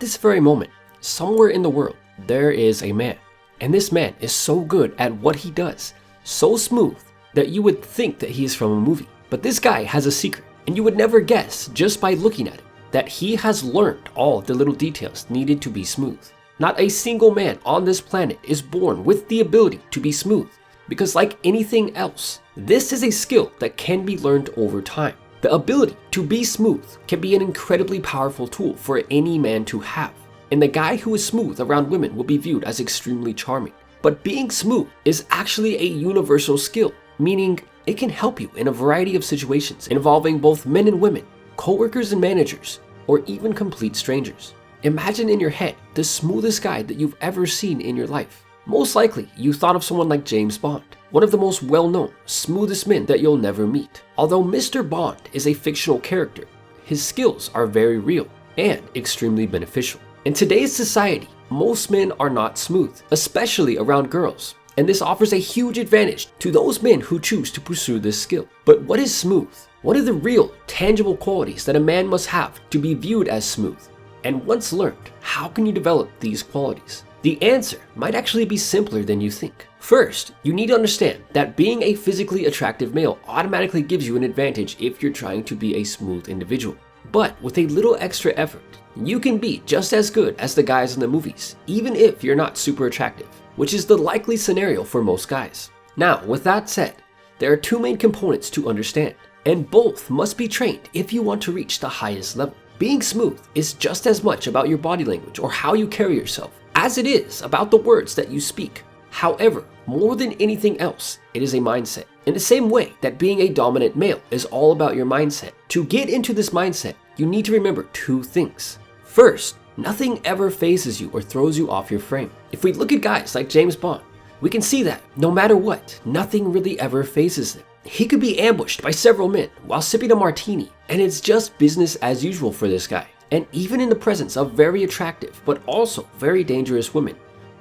this very moment, somewhere in the world, there is a man. And this man is so good at what he does, so smooth, that you would think that he is from a movie. But this guy has a secret, and you would never guess just by looking at him that he has learned all of the little details needed to be smooth. Not a single man on this planet is born with the ability to be smooth, because like anything else, this is a skill that can be learned over time. The ability to be smooth can be an incredibly powerful tool for any man to have, and the guy who is smooth around women will be viewed as extremely charming. But being smooth is actually a universal skill, meaning it can help you in a variety of situations involving both men and women, coworkers and managers, or even complete strangers. Imagine in your head the smoothest guy that you've ever seen in your life. Most likely, you thought of someone like James Bond, one of the most well-known, smoothest men that you'll never meet. Although Mr. Bond is a fictional character, his skills are very real and extremely beneficial. In today's society, most men are not smooth, especially around girls, and this offers a huge advantage to those men who choose to pursue this skill. But what is smooth? What are the real, tangible qualities that a man must have to be viewed as smooth? And once learned, how can you develop these qualities? The answer might actually be simpler than you think. First, you need to understand that being a physically attractive male automatically gives you an advantage if you're trying to be a smooth individual. But with a little extra effort, you can be just as good as the guys in the movies, even if you're not super attractive, which is the likely scenario for most guys. Now, with that said, there are two main components to understand, and both must be trained if you want to reach the highest level. Being smooth is just as much about your body language or how you carry yourself as it is about the words that you speak. However, more than anything else, it is a mindset. In the same way that being a dominant male is all about your mindset, to get into this mindset, you need to remember two things. First, nothing ever phases you or throws you off your frame. If we look at guys like James Bond, we can see that no matter what, nothing really ever phases them. He could be ambushed by several men while sipping a martini, and it's just business as usual for this guy. And even in the presence of very attractive but also very dangerous women,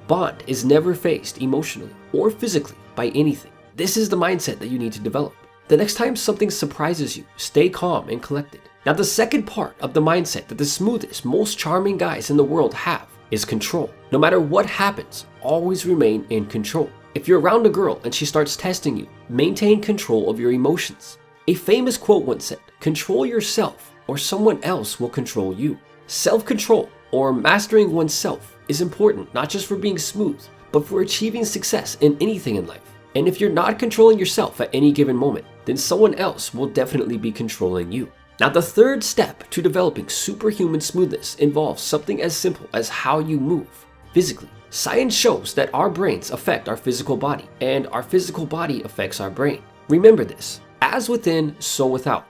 Bond is never fazed emotionally or physically by anything. This is the mindset that you need to develop. The next time something surprises you, stay calm and collected. Now, the second part of the mindset that the smoothest, most charming guys in the world have is control. No matter what happens, always remain in control. If you're around a girl and she starts testing you, maintain control of your emotions. A famous quote once said, "Control yourself or someone else will control you." Self-control, or mastering oneself, is important not just for being smooth, but for achieving success in anything in life. And if you're not controlling yourself at any given moment, then someone else will definitely be controlling you. Now, the third step to developing superhuman smoothness involves something as simple as how you move physically. Science shows that our brains affect our physical body, and our physical body affects our brain. Remember this, as within, so without.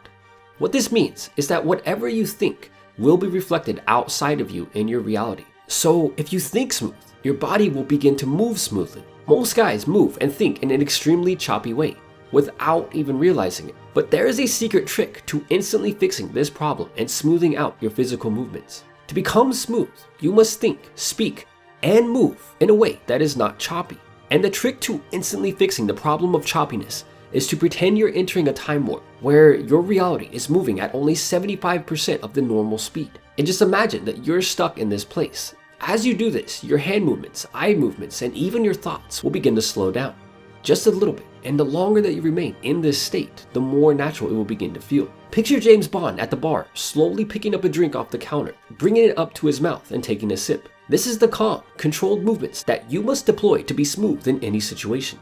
What this means is that whatever you think will be reflected outside of you in your reality. So if you think smooth, your body will begin to move smoothly. Most guys move and think in an extremely choppy way without even realizing it. But there is a secret trick to instantly fixing this problem and smoothing out your physical movements. To become smooth, you must think, speak, and move in a way that is not choppy. And the trick to instantly fixing the problem of choppiness is to pretend you're entering a time warp where your reality is moving at only 75% of the normal speed. And just imagine that you're stuck in this place. As you do this, your hand movements, eye movements, and even your thoughts will begin to slow down just a little bit. And the longer that you remain in this state, the more natural it will begin to feel. Picture James Bond at the bar, slowly picking up a drink off the counter, bringing it up to his mouth and taking a sip. This is the calm, controlled movements that you must deploy to be smooth in any situation.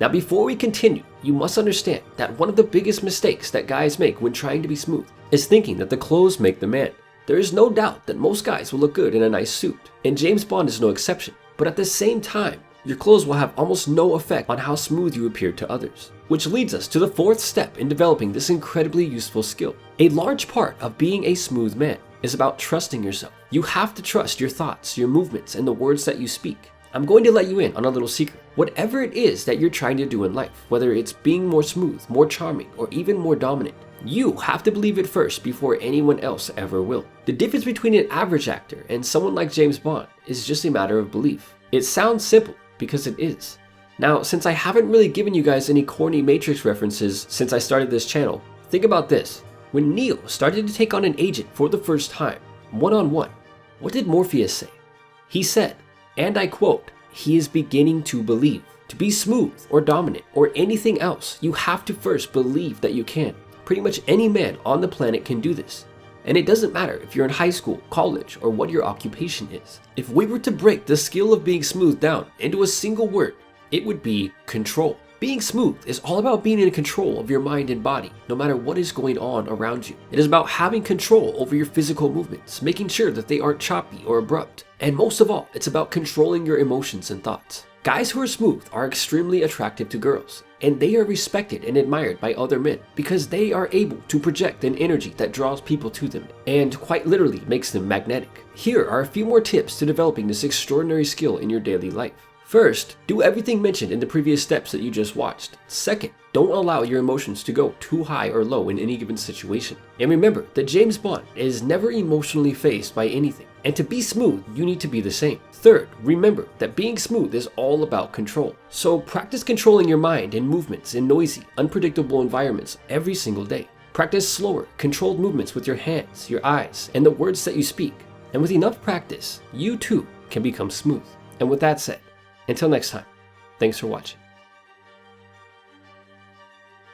Now, before we continue, you must understand that one of the biggest mistakes that guys make when trying to be smooth is thinking that the clothes make the man. There is no doubt that most guys will look good in a nice suit, and James Bond is no exception. But at the same time, your clothes will have almost no effect on how smooth you appear to others. Which leads us to the fourth step in developing this incredibly useful skill. A large part of being a smooth man is about trusting yourself. You have to trust your thoughts, your movements, and the words that you speak. I'm going to let you in on a little secret. Whatever it is that you're trying to do in life, whether it's being more smooth, more charming, or even more dominant, you have to believe it first before anyone else ever will. The difference between an average actor and someone like James Bond is just a matter of belief. It sounds simple because it is. Now, since I haven't really given you guys any corny Matrix references since I started this channel, think about this. When Neo started to take on an agent for the first time, one-on-one, What did Morpheus say? He said, and I quote, "He is beginning to believe. To be smooth or dominant or anything else, you have to first believe that you can." Pretty much any man on the planet can do this. And it doesn't matter if you're in high school, college, or what your occupation is. If we were to break the skill of being smooth down into a single word, it would be control. Being smooth is all about being in control of your mind and body, no matter what is going on around you. It is about having control over your physical movements, making sure that they aren't choppy or abrupt. And most of all, it's about controlling your emotions and thoughts. Guys who are smooth are extremely attractive to girls, and they are respected and admired by other men because they are able to project an energy that draws people to them and quite literally makes them magnetic. Here are a few more tips to developing this extraordinary skill in your daily life. First, do everything mentioned in the previous steps that you just watched. Second, don't allow your emotions to go too high or low in any given situation. And remember that James Bond is never emotionally fazed by anything. And to be smooth, you need to be the same. Third, remember that being smooth is all about control. So practice controlling your mind and movements in noisy, unpredictable environments every single day. Practice slower, controlled movements with your hands, your eyes, and the words that you speak. And with enough practice, you too can become smooth. And with that said, until next time, thanks for watching.